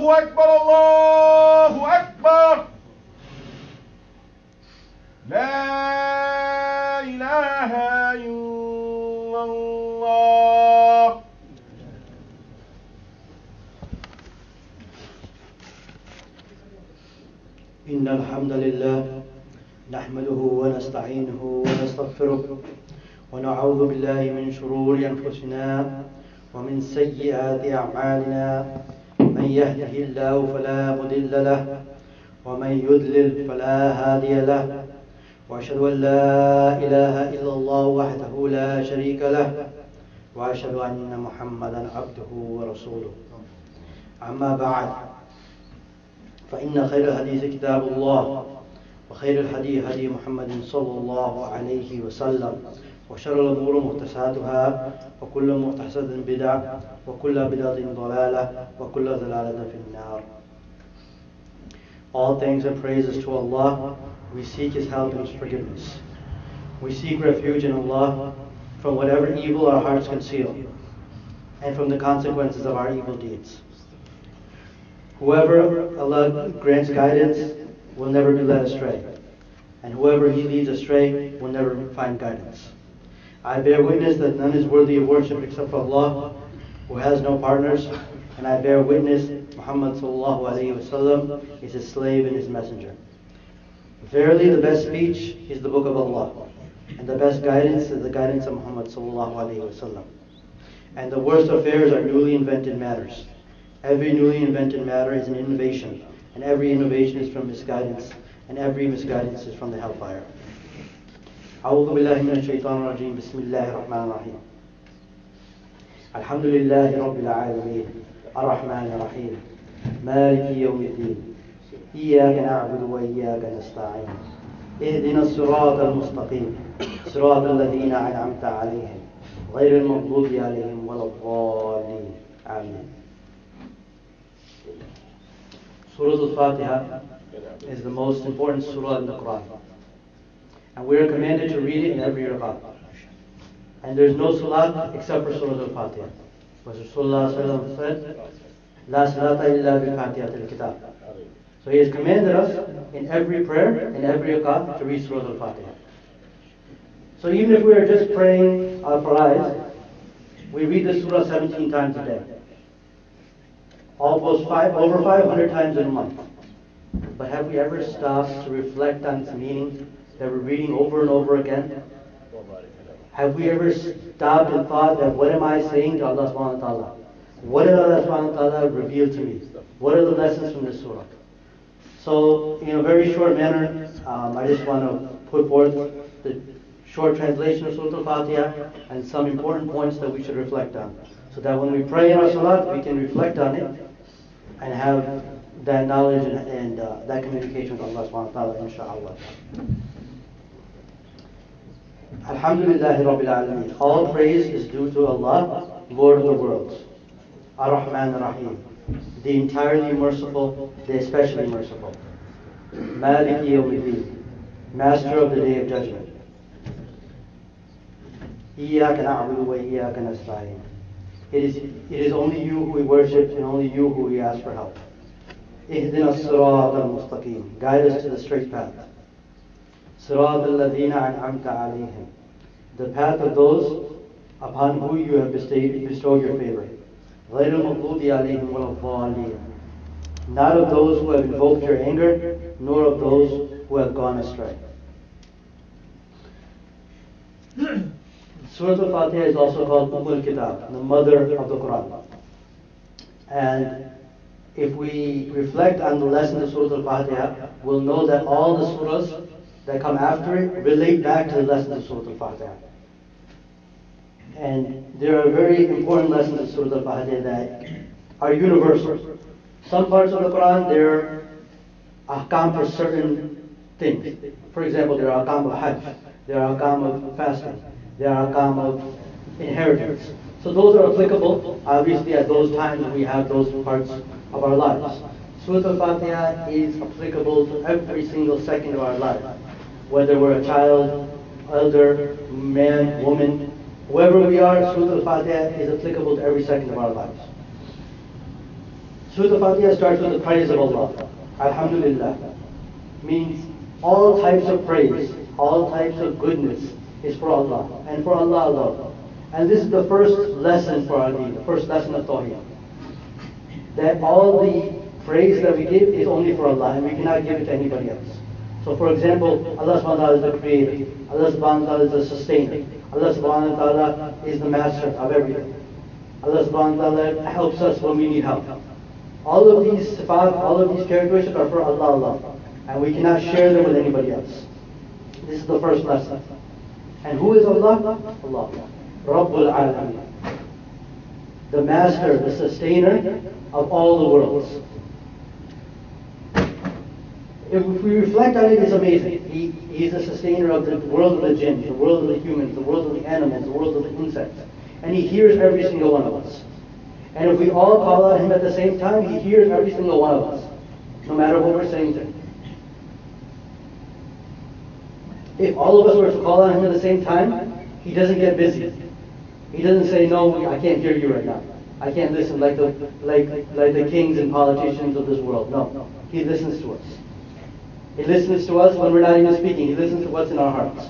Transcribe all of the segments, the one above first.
الله أكبر الله أكبر لا إله إلا الله. إن الحمد لله نحمده ونستعينه ونستغفره ونعوذ بالله من شرور أنفسنا ومن سيئات أعمالنا. من يهده الله فلا مضل له ومن يضلل فلا هادي له، وأشهد أن لا إله إلا الله وحده لا شريك له، وأشهد أن محمدا عبده ورسوله. أما بعد، فإن خير الحديث كتاب الله، وخير الهدي هدي محمد صلى الله عليه وسلم، وشر الأمور محدثاتها، وكل محدثة بدعة، وكل بدعة ضلالة، وكل ضلالة في النار. All thanks and praises to Allah. We seek His help and His forgiveness. We seek refuge in Allah from whatever evil our hearts conceal, and from the consequences of our evil deeds. Whoever Allah grants guidance will never be led astray, and whoever He leads astray will never find guidance. I bear witness that none is worthy of worship except for Allah, who has no partners, and I bear witness Muhammad sallallahu alaihi wasallam is His slave and His messenger. Verily, the best speech is the book of Allah, and the best guidance is the guidance of Muhammad sallallahu alaihi wasallam. And the worst affairs are newly invented matters. Every newly invented matter is an innovation, and every innovation is from misguidance, and every misguidance is from the hellfire. أعوذ بالله من الشيطان الرجيم. بسم الله الرحمن الرحيم. الحمد لله رب العالمين الرحمن الرحيم مالك يوم الدين إياك نعبد وإياك نستعين اهدنا الصراط المستقيم صراط الذين أنعمت عليهم غير المغضوب عليهم ولا الضالين. آمين. Surah Al-Fathiha is the most important surah in the Quran, and we are commanded to read it in every rak'ah. And there is no salat except for Surah Al-Fathiha. But Rasulullah said, La salata illa bi Fatihat al-Kitab. So He has commanded us in every prayer, in every rak'ah, to read Surah Al-Fathiha. So even if we are just praying for eyes, we read the surah 17 times a day. Over 500 times in a month. But have we ever stopped to reflect on its meaning that we're reading over and over again? Have we ever stopped and thought that what am I saying to Allah subhanahu wa ta'ala? What did Allah subhanahu wa ta'ala reveal to me? What are the lessons from this surah? So, in a very short manner, I just want to put forth the short translation of Surah Al-Fatiha and some important points that we should reflect on, so that when we pray in our salat, we can reflect on it and have that knowledge and that communication with Allah subhanahu wa ta'ala, inshaAllah. Alhamdulillahi Rabbil Alameen. All praise is due to Allah, Lord of the worlds. Ar-Rahman Ar-Rahim. The entirely merciful, the especially merciful. Malik Yawmiddin. Master of the Day of Judgment. Iyaka na'budu wa iyaka nasta'in. It is only You who we worship, and only You who we ask for help. Ihdina as-sirat al-mustaqim. Guide us to the straight path. Sirat al-ladhina an'amta alayhim. The path of those upon whom You have bestowed Your favor. غير المغضوب عليهم ولا الضالين. Not of those who have invoked Your anger, nor of those who have gone astray. Surah Al-Fatiha is also called Al-Kitab, the mother of the Quran. And if we reflect on the lessons of Surah Al-Fatiha, we'll know that all the surahs that come after it relate back to the lessons of Surah Al-Fatiha. And there are very important lessons in Surah Al-Fatiha that are universal. Some parts of the Quran, there are ahkam for certain things. For example, there are ahkam of hajj, there are ahkam of fasting, there are ahkam of inheritance. So those are applicable, obviously, at those times we have those parts of our lives. Surah Al-Fatiha is applicable to every single second of our life, whether we're a child, elder, man, woman, whoever we are. Surah Al-Fatiha is applicable to every second of our lives. Surah Al-Fatiha starts with the praise of Allah. Alhamdulillah. Means all types of praise, all types of goodness is for Allah, and for Allah alone. And this is the first lesson for our deen, the first lesson of Tawheed. That all the praise that we give is only for Allah, and we cannot give it to anybody else. So for example, Allah subhanahu wa ta'ala is the creator, Allah subhanahu wa ta'ala is the sustainer, Allah subhanahu wa ta'ala is the master of everything. Allah subhanahu wa ta'ala helps us when we need help. All of these sifat, all of these characteristics are for Allah alone, and we cannot share them with anybody else. This is the first lesson. And who is Allah? Allah. Rabbul Alameen. The master, the sustainer of all the worlds. If we reflect on it, it's amazing. He is the sustainer of the world of the jinn, the world of the humans, the world of the animals, the world of the insects. And He hears every single one of us. And if we all call on Him at the same time, He hears every single one of us, no matter what we're saying to Him. If all of us were to call on Him at the same time, He doesn't get busy. He doesn't say, no, I can't hear you right now. I can't listen like the kings and politicians of this world. No, He listens to us. He listens to us when we're not even speaking. He listens to what's in our hearts.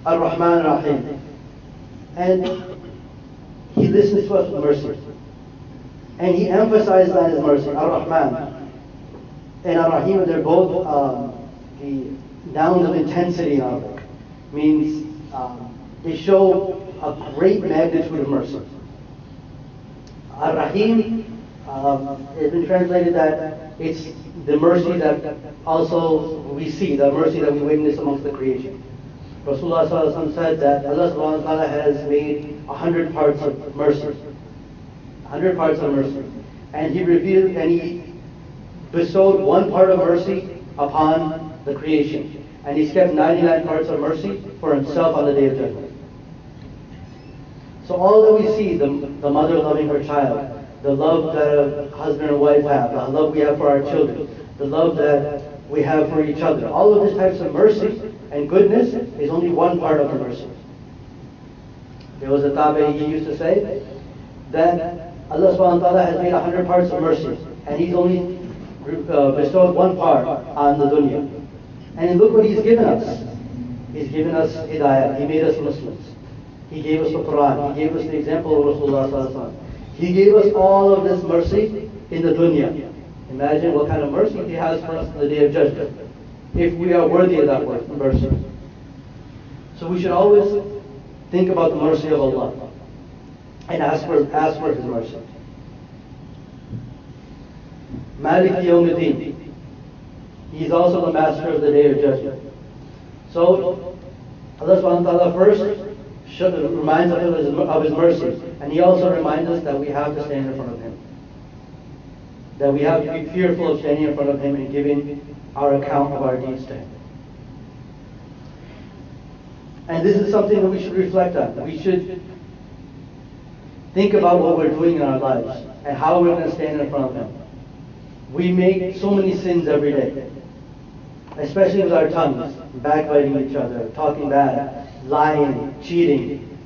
Ar-Rahman Ar-Rahim. And He listens to us with mercy. And He emphasizes on His mercy. Ar-Rahman and Ar-Rahim, they're both the nouns of intensity of it. Means they show a great magnitude of mercy. Ar-Rahim has been translated that it's the mercy that also we see, the mercy that we witness amongst the creation. Rasulullah ﷺ said that Allah subhanahu wa ta'ala has made 100 parts of mercy. 100 parts of mercy. And He revealed and He bestowed one part of mercy upon the creation. And He's kept 99 parts of mercy for Himself on the Day of Judgment. So all that we see, the mother loving her child, the love that a husband and wife have, the love we have for our children, the love that we have for each other, all of these types of mercy and goodness is only one part of the mercy. There was a tabi'i, he used to say that Allah subhanahu wa ta'ala has made 100 parts of mercy, and He's only bestowed one part on the dunya. And look what He's given us. He's given us hidayah. He made us Muslims. He gave us the Quran. He gave us the example of Rasulullah sallallahu alaihi wasallam. He gave us all of this mercy in the dunya. Imagine what kind of mercy He has for us on the Day of Judgment, if we are worthy of that mercy. So we should always think about the mercy of Allah and ask for His mercy. Malik Yawmiddin. He is also the master of the Day of Judgment. So Allah subhanahu wa ta'ala first reminds us of His mercy, and He also reminds us that we have to stand in front of Him. That we have to be fearful of standing in front of Him and giving our account of our deeds to Him. And this is something that we should reflect on. We should think about what we're doing in our lives and how we're going to stand in front of Him. We make so many sins every day, especially with our tongues, backbiting each other, talking bad, lying, cheating.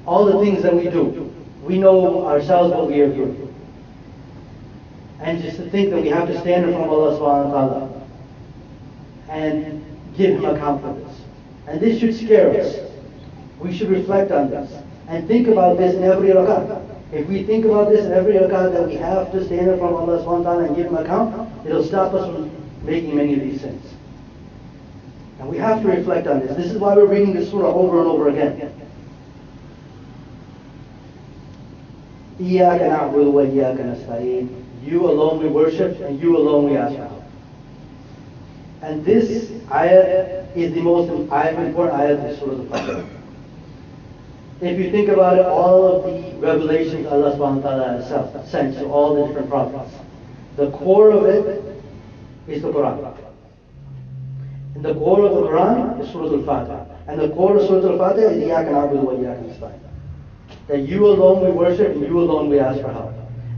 All the things that we do, we know ourselves what we are doing. And just to think that we have to stand in front of Allah subhanahu wa ta'ala and give Him account for this. And this should scare us. We should reflect on this and think about this in every rak'ah. If we think about this in every rak'ah, that we have to stand in front of Allah subhanahu wa ta'ala and give Him account, it'll stop us from making many of these sins. And we have to reflect on this. This is why we're reading this surah over and over again. إِيَّاكَ نَعْبُدُ وَإِيَّاكَ نَسْتَعِينُ. You alone we worship, and You alone we ask for help. And this ayah is the most important ayah of the Surah Al-Fatihah. If you think about it, all of the revelations Allah subhanahu wa ta'ala has sent to all the different prophets, the core of it is the Quran. And the core of the Quran is Surah Al-Fatiha. And the core of Surah Al-Fatiha is إِيَّاكَ نَعْبُدُ وَإِيَّاكَ نَسْتَعِينُ. That You alone we worship and You alone we ask for help.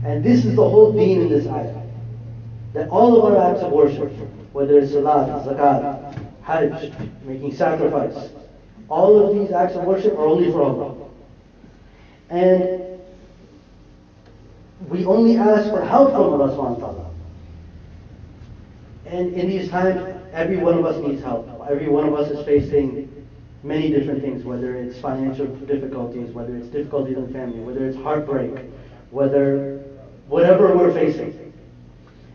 And this is the whole deen in this ayah. That all of our acts of worship, whether it's salat, zakat, hajj, making sacrifice, all of these acts of worship are only for Allah. And we only ask for help from Allah subhanahu wa ta'ala. And in these times, every one of us needs help. Every one of us is facing many different things, whether it's financial difficulties, whether it's difficulties in family, whether it's heartbreak, whatever we're facing.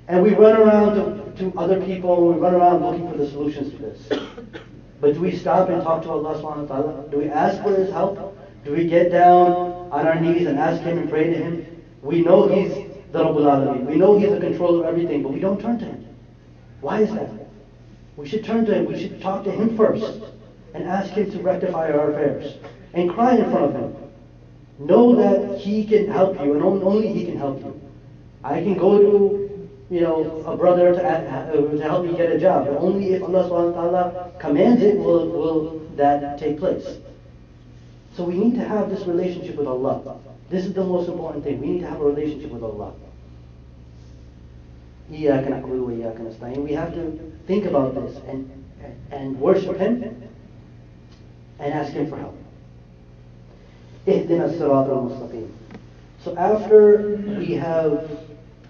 And we run around to other people, we run around looking for the solutions to this. But do we stop and talk to Allah subhanahu wa ta'ala? Do we ask for His help? Do we get down on our knees and ask Him and pray to Him? We know He's the Rabbul Alameen. We know He's the controller of everything, but we don't turn to Him. Why is that? We should turn to Him. We should talk to Him first and ask Him to rectify our affairs and cry in front of Him. Know that He can help you, and only He can help you. I can go to a brother to help me get a job, but only if Allah subhanahu wa ta'ala commands it will that take place. So we need to have this relationship with Allah. This is the most important thing. We need to have a relationship with Allah. إِيَّاكَ نَعْبُدُ وَإِيَّاكَ نَسْتَعِينُ. We have to think about this and worship Him and ask Him for help. اهْدِنَا الصِّرَاطَ الْمُسْتَقِيمَ. So after we have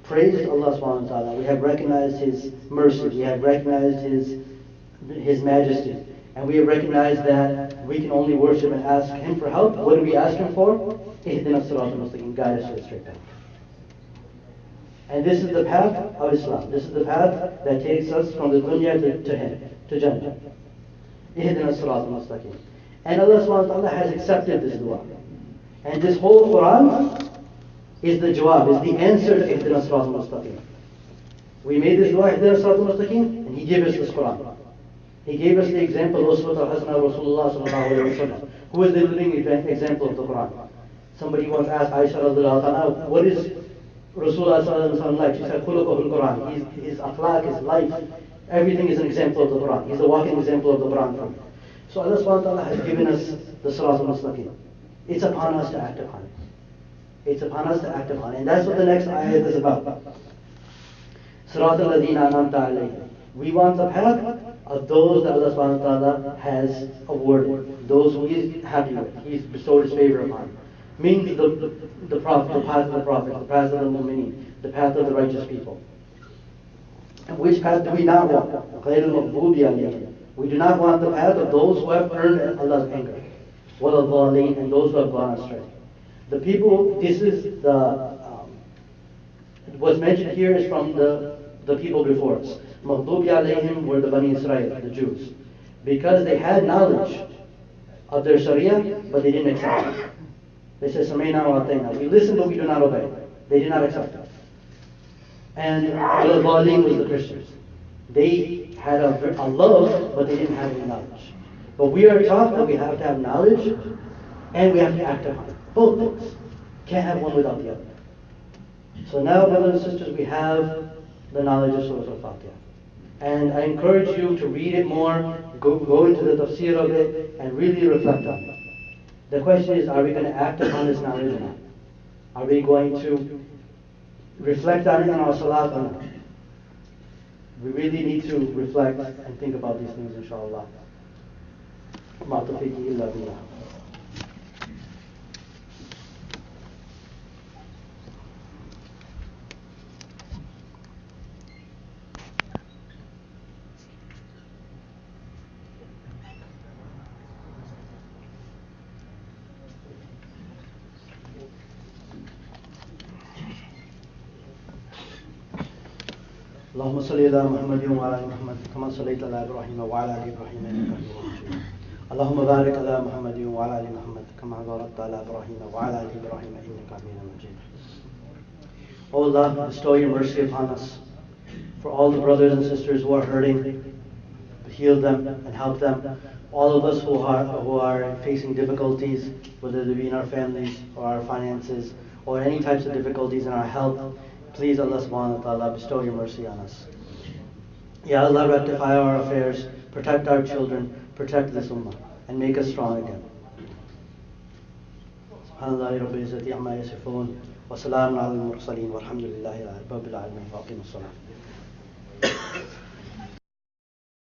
praised Allah subhanahu wa ta'ala, we have recognized His mercy, we have recognized His majesty, and we have recognized that we can only worship and ask Him for help. What do we ask Him for? اهْدِنَا الصِّرَاطَ الْمُسْتَقِيمَ. Guide us to the straight path. And this is the path of Islam. This is the path that takes us from the dunya to Him, to Jannah. اهْدِنَا الصِّرَاطَ الْمُسْتَقِيمَ. And Allah subhanahu wa ta'ala has accepted this dua. And this whole Quran is the jawab, is the answer to اهْدِنَا الصِّرَاطَ الْمُسْتَقِيمَ. We made this dua, اهْدِنَا الصِّرَاطَ الْمُسْتَقِيمَ, and He gave us this Quran. He gave us the example, Uswat al-Hasana Rasulullah sallallahu alayhi wa sallam, who is the living example of the Quran. Somebody once asked Aisha radiallahu anha, what is Rasulullah sallallahu alayhi wa sallam like? She said, khuluqahu al-Quran. His akhlaq, his life, everything is an example of the Quran. He's a walking example of the Quran for me. So Allah subhanahu wa ta'ala has given us the Sirat al-Mustaqim. It's upon us to act upon it. It's upon us to act upon it. And that's what the next ayat is about. Sirat al-Ladina anamta alayhim. We want the path of those that Allah subhanahu wa ta'ala has awarded. Those who He's happy with. He's bestowed His favor upon. Means the Prophet, the path of the Prophet, the path of the Mu'mineen, the path of the righteous people. And which path do we not want? غَيْرِ الْمَغْضُوبِ عَلَيْهِمْ. We do not want the path of those who have earned Allah's anger. وَالضَّالِينَ, and those who have gone astray. The people, this is what's mentioned here is from the people before us. مَغْضُوبِ عَلَيْهِمْ were the Bani Israel, the Jews. Because they had knowledge of their Sharia, but they didn't accept it. They said, سَمَيْنَا وَأَطَيْنَا. We listen, but we do not obey. They did not accept it. And al-Dhalim was the Christians. They had a love, but they didn't have any knowledge. But we are taught that we have to have knowledge, and we have to act upon it. Both things. Can't have one without the other. So now, brothers and sisters, we have the knowledge of Surah Al-Fathiha. And I encourage you to read it more, go into the tafsir of it, and really reflect on it. The question is, are we going to act upon this knowledge or not? Are we going to reflect on it in our salat or not? We really need to reflect and think about these things, inshallah. Ma tawfiqi illa billah. اللهم صل على محمد وعلى ال محمد كما صليت على ابراهيم وعلى ال ابراهيم انك حميد مجيد. اللهم بارك على محمد وعلى ال محمد كما باركت على ابراهيم وعلى ال ابراهيم انك حميد مجيد. O Allah, bestow your mercy upon us. For all the brothers and sisters who are hurting, heal them and help them. All of us who are facing difficulties, whether they be in our families or our finances or any types of difficulties in our health, please, Allah subhanahu wa ta'ala, bestow your mercy on us. Ya Allah, rectify our affairs, protect our children, protect this ummah, and make us strong again. Subhanallah, Rabbil Izzati amma yasifun, wa salamun ala al-mursaleen, walhamdulillahi rabbil alamin, wa aqimus salat.